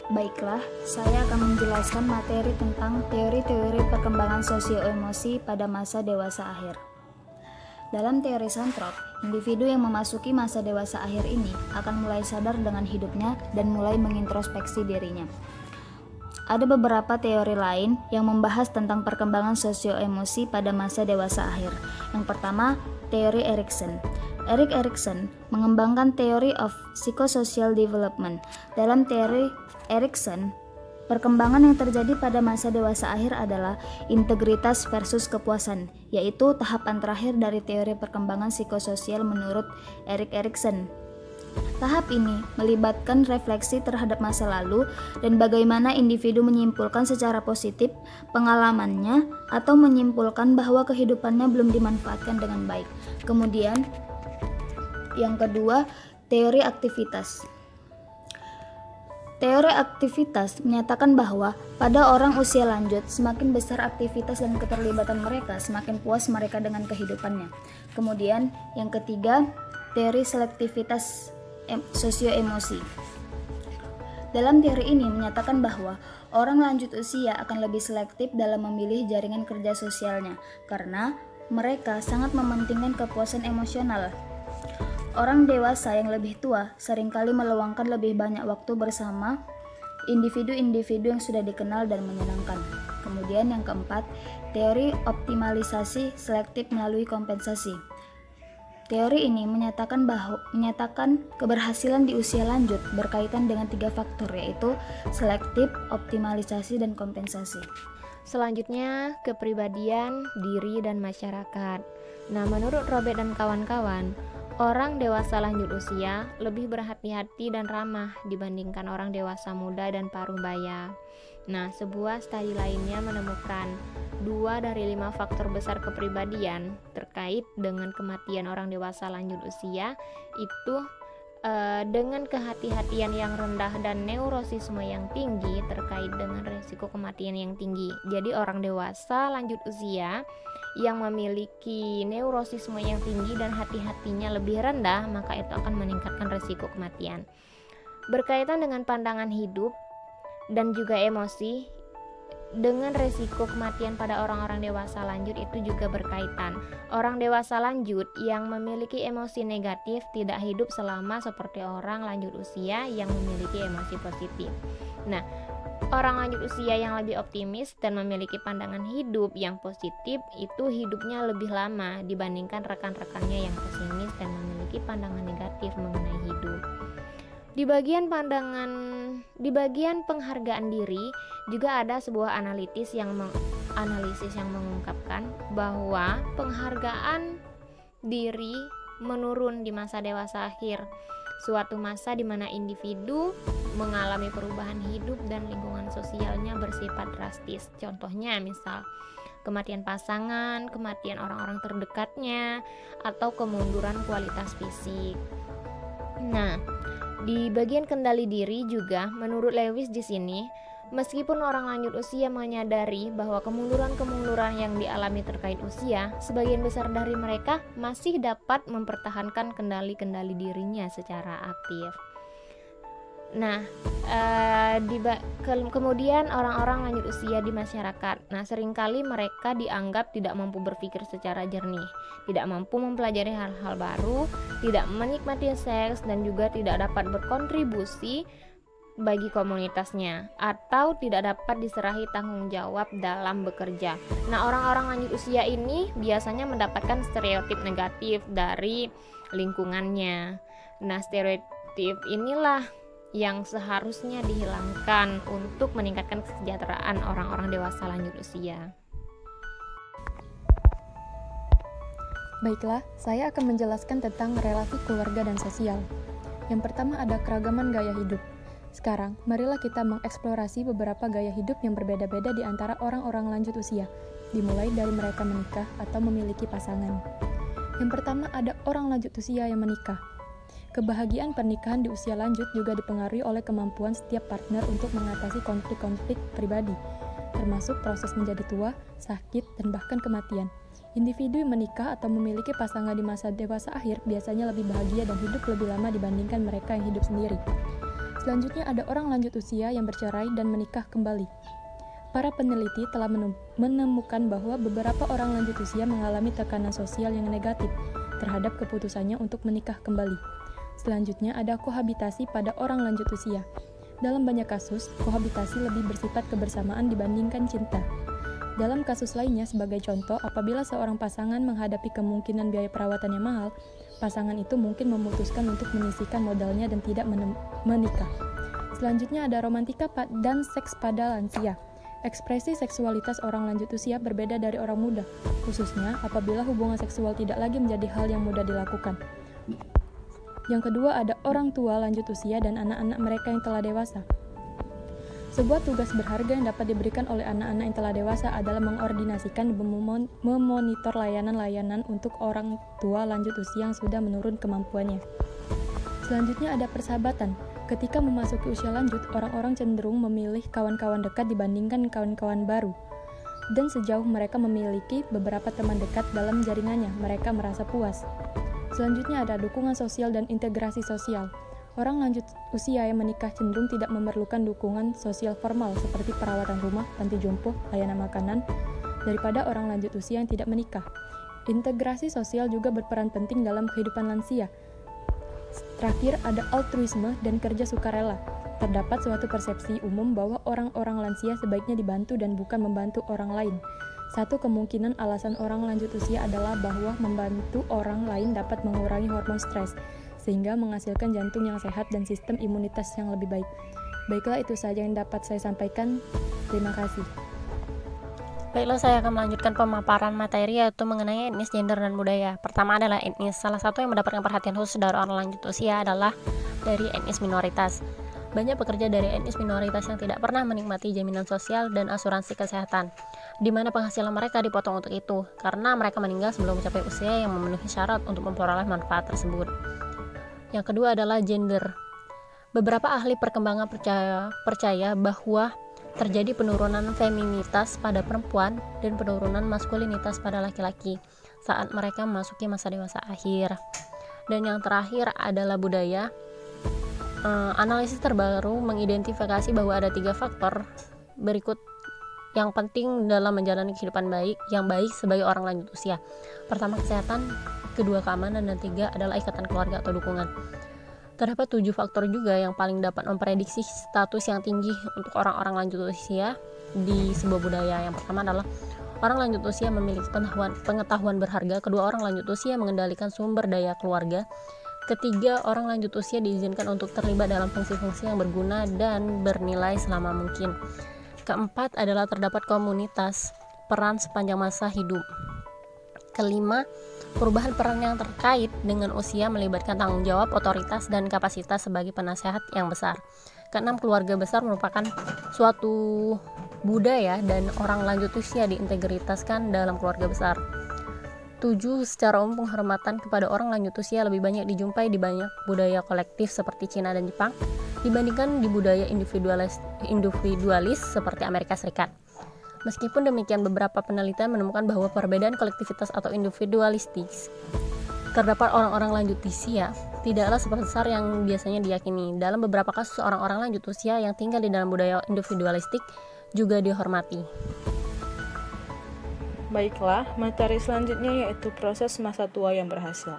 Baiklah, saya akan menjelaskan materi tentang teori-teori perkembangan sosio-emosi pada masa dewasa akhir. Dalam teori Santrop, individu yang memasuki masa dewasa akhir ini akan mulai sadar dengan hidupnya dan mulai mengintrospeksi dirinya. Ada beberapa teori lain yang membahas tentang perkembangan sosio-emosi pada masa dewasa akhir. Yang pertama, teori Erikson. Erik Erikson mengembangkan teori of psychosocial development. Dalam teori Erikson, perkembangan yang terjadi pada masa dewasa akhir adalah integritas versus kepuasan, yaitu tahapan terakhir dari teori perkembangan psikososial menurut Erik Erikson. Tahap ini melibatkan refleksi terhadap masa lalu dan bagaimana individu menyimpulkan secara positif pengalamannya atau menyimpulkan bahwa kehidupannya belum dimanfaatkan dengan baik. Kemudian, yang kedua, teori aktivitas. Teori aktivitas menyatakan bahwa pada orang usia lanjut, semakin besar aktivitas dan keterlibatan mereka, semakin puas mereka dengan kehidupannya. Kemudian, yang ketiga, teori selektivitas sosio-emosi. Dalam teori ini menyatakan bahwa orang lanjut usia akan lebih selektif dalam memilih jaringan kerja sosialnya karena mereka sangat mementingkan kepuasan emosional. Orang dewasa yang lebih tua seringkali meluangkan lebih banyak waktu bersama individu-individu yang sudah dikenal dan menyenangkan. Kemudian yang keempat, teori optimalisasi selektif melalui kompensasi. Teori ini menyatakan keberhasilan di usia lanjut berkaitan dengan 3 faktor, yaitu selektif, optimalisasi, dan kompensasi. Selanjutnya, kepribadian, diri, dan masyarakat. Nah, menurut Robert dan kawan-kawan, orang dewasa lanjut usia lebih berhati-hati dan ramah dibandingkan orang dewasa muda dan paruh-baya. Nah, sebuah studi lainnya menemukan 2 dari 5 faktor besar kepribadian terkait dengan kematian orang dewasa lanjut usia itu dengan kehati-hatian yang rendah dan neurosisme yang tinggi terkait dengan risiko kematian yang tinggi. Jadi orang dewasa lanjut usia yang memiliki neurosisme yang tinggi dan hati-hatinya lebih rendah, maka itu akan meningkatkan risiko kematian. Berkaitan dengan pandangan hidup dan juga emosi, dengan risiko kematian pada orang-orang dewasa lanjut itu juga berkaitan. Orang dewasa lanjut yang memiliki emosi negatif tidak hidup selama seperti orang lanjut usia yang memiliki emosi positif. Nah, orang lanjut usia yang lebih optimis dan memiliki pandangan hidup yang positif itu hidupnya lebih lama dibandingkan rekan-rekannya yang pesimis dan memiliki pandangan negatif mengenai hidup. Di bagian penghargaan diri juga ada sebuah analisis yang mengungkapkan bahwa penghargaan diri menurun di masa dewasa akhir, suatu masa di mana individu mengalami perubahan hidup dan lingkungan sosialnya bersifat drastis. Contohnya misal kematian pasangan, kematian orang-orang terdekatnya, atau kemunduran kualitas fisik. Nah, di bagian kendali diri juga menurut Lewis di sini, meskipun orang lanjut usia menyadari bahwa kemunduran-kemunduran yang dialami terkait usia, sebagian besar dari mereka masih dapat mempertahankan kendali-kendali dirinya secara aktif. Nah, kemudian orang-orang lanjut usia di masyarakat. Nah, seringkali mereka dianggap tidak mampu berpikir secara jernih, tidak mampu mempelajari hal-hal baru, tidak menikmati seks, dan juga tidak dapat berkontribusi bagi komunitasnya, atau tidak dapat diserahi tanggung jawab dalam bekerja. Nah, orang-orang lanjut usia ini biasanya mendapatkan stereotip negatif dari lingkungannya. Nah, stereotip inilah yang seharusnya dihilangkan untuk meningkatkan kesejahteraan orang-orang dewasa lanjut usia. Baiklah, saya akan menjelaskan tentang relasi keluarga dan sosial. Yang pertama ada keragaman gaya hidup. Sekarang, marilah kita mengeksplorasi beberapa gaya hidup yang berbeda-beda di antara orang-orang lanjut usia, dimulai dari mereka menikah atau memiliki pasangan. Yang pertama ada orang lanjut usia yang menikah. Kebahagiaan pernikahan di usia lanjut juga dipengaruhi oleh kemampuan setiap partner untuk mengatasi konflik-konflik pribadi, termasuk proses menjadi tua, sakit, dan bahkan kematian. Individu yang menikah atau memiliki pasangan di masa dewasa akhir biasanya lebih bahagia dan hidup lebih lama dibandingkan mereka yang hidup sendiri. Selanjutnya ada orang lanjut usia yang bercerai dan menikah kembali. Para peneliti telah menemukan bahwa beberapa orang lanjut usia mengalami tekanan sosial yang negatif terhadap keputusannya untuk menikah kembali. Selanjutnya ada kohabitasi pada orang lanjut usia. Dalam banyak kasus, kohabitasi lebih bersifat kebersamaan dibandingkan cinta. Dalam kasus lainnya, sebagai contoh, apabila seorang pasangan menghadapi kemungkinan biaya perawatan yang mahal, pasangan itu mungkin memutuskan untuk menyisihkan modalnya dan tidak menikah. Selanjutnya ada romantika dan seks pada lansia. Ekspresi seksualitas orang lanjut usia berbeda dari orang muda, khususnya apabila hubungan seksual tidak lagi menjadi hal yang mudah dilakukan. Yang kedua ada orang tua lanjut usia dan anak-anak mereka yang telah dewasa. Sebuah tugas berharga yang dapat diberikan oleh anak-anak yang telah dewasa adalah mengordinasikan dan memonitor layanan-layanan untuk orang tua lanjut usia yang sudah menurun kemampuannya. Selanjutnya ada persahabatan. Ketika memasuki usia lanjut, orang-orang cenderung memilih kawan-kawan dekat dibandingkan kawan-kawan baru. Dan sejauh mereka memiliki beberapa teman dekat dalam jaringannya, mereka merasa puas. Selanjutnya ada dukungan sosial dan integrasi sosial. Orang lanjut usia yang menikah cenderung tidak memerlukan dukungan sosial formal seperti perawatan rumah, panti jompo, layanan makanan, daripada orang lanjut usia yang tidak menikah. Integrasi sosial juga berperan penting dalam kehidupan lansia. Terakhir ada altruisme dan kerja sukarela. Terdapat suatu persepsi umum bahwa orang-orang lansia sebaiknya dibantu dan bukan membantu orang lain. Satu kemungkinan alasan orang lanjut usia adalah bahwa membantu orang lain dapat mengurangi hormon stres, sehingga menghasilkan jantung yang sehat dan sistem imunitas yang lebih baik. Baiklah, itu saja yang dapat saya sampaikan. Terima kasih. Baiklah, saya akan melanjutkan pemaparan materi yaitu mengenai etnis, gender, dan budaya. Pertama adalah etnis. Salah satu yang mendapatkan perhatian khusus dari orang lanjut usia adalah dari etnis minoritas. Banyak pekerja dari etnis minoritas yang tidak pernah menikmati jaminan sosial dan asuransi kesehatan, di mana penghasilan mereka dipotong untuk itu, karena mereka meninggal sebelum mencapai usia yang memenuhi syarat untuk memperoleh manfaat tersebut. Yang kedua adalah gender. Beberapa ahli perkembangan percaya bahwa terjadi penurunan feminitas pada perempuan dan penurunan maskulinitas pada laki-laki saat mereka memasuki masa dewasa akhir. Dan yang terakhir adalah budaya. Analisis terbaru mengidentifikasi bahwa ada 3 faktor berikut yang penting dalam menjalani kehidupan yang baik sebagai orang lanjut usia. Pertama, kesehatan, kedua, keamanan, dan 3 adalah ikatan keluarga atau dukungan. Terdapat 7 faktor juga yang paling dapat memprediksi status yang tinggi untuk orang-orang lanjut usia di sebuah budaya. Yang pertama adalah orang lanjut usia memiliki pengetahuan berharga. Kedua, orang lanjut usia mengendalikan sumber daya keluarga. Ketiga, orang lanjut usia diizinkan untuk terlibat dalam fungsi-fungsi yang berguna dan bernilai selama mungkin. Keempat adalah terdapat komunitas, peran sepanjang masa hidup. Kelima, perubahan peran yang terkait dengan usia melibatkan tanggung jawab, otoritas, dan kapasitas sebagai penasehat yang besar. Keenam, keluarga besar merupakan suatu budaya dan orang lanjut usia diintegritaskan dalam keluarga besar. 7. Secara umum penghormatan kepada orang lanjut usia lebih banyak dijumpai di banyak budaya kolektif seperti Cina dan Jepang dibandingkan di budaya individualis seperti Amerika Serikat. Meskipun demikian, beberapa penelitian menemukan bahwa perbedaan kolektivitas atau individualistis terdapat orang-orang lanjut usia tidaklah sebesar yang biasanya diyakini. Dalam beberapa kasus, orang-orang lanjut usia yang tinggal di dalam budaya individualistik juga dihormati. Baiklah, materi selanjutnya yaitu proses masa tua yang berhasil.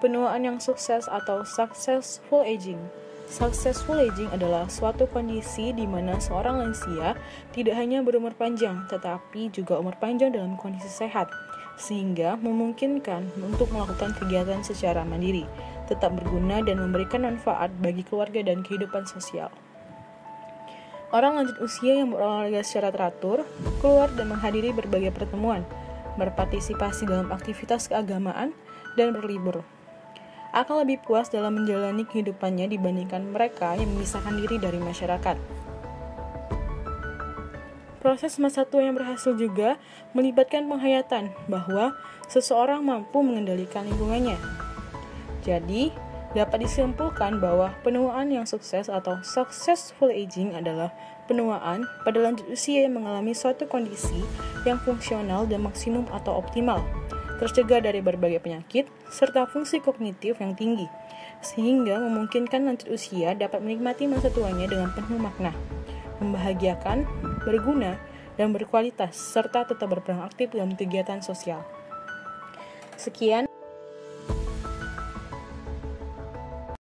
Penuaan yang sukses atau successful aging. Successful aging adalah suatu kondisi di mana seorang lansia tidak hanya berumur panjang, tetapi juga umur panjang dalam kondisi sehat, sehingga memungkinkan untuk melakukan kegiatan secara mandiri, tetap berguna dan memberikan manfaat bagi keluarga dan kehidupan sosial. Orang lanjut usia yang berolahraga secara teratur, keluar dan menghadiri berbagai pertemuan, berpartisipasi dalam aktivitas keagamaan, dan berlibur, akan lebih puas dalam menjalani kehidupannya dibandingkan mereka yang memisahkan diri dari masyarakat. Proses masa tua yang berhasil juga melibatkan penghayatan bahwa seseorang mampu mengendalikan lingkungannya. Jadi, dapat disimpulkan bahwa penuaan yang sukses atau successful aging adalah penuaan pada lanjut usia yang mengalami suatu kondisi yang fungsional dan maksimum atau optimal, tercegah dari berbagai penyakit, serta fungsi kognitif yang tinggi, sehingga memungkinkan lanjut usia dapat menikmati masa tuanya dengan penuh makna, membahagiakan, berguna, dan berkualitas, serta tetap berperan aktif dalam kegiatan sosial. Sekian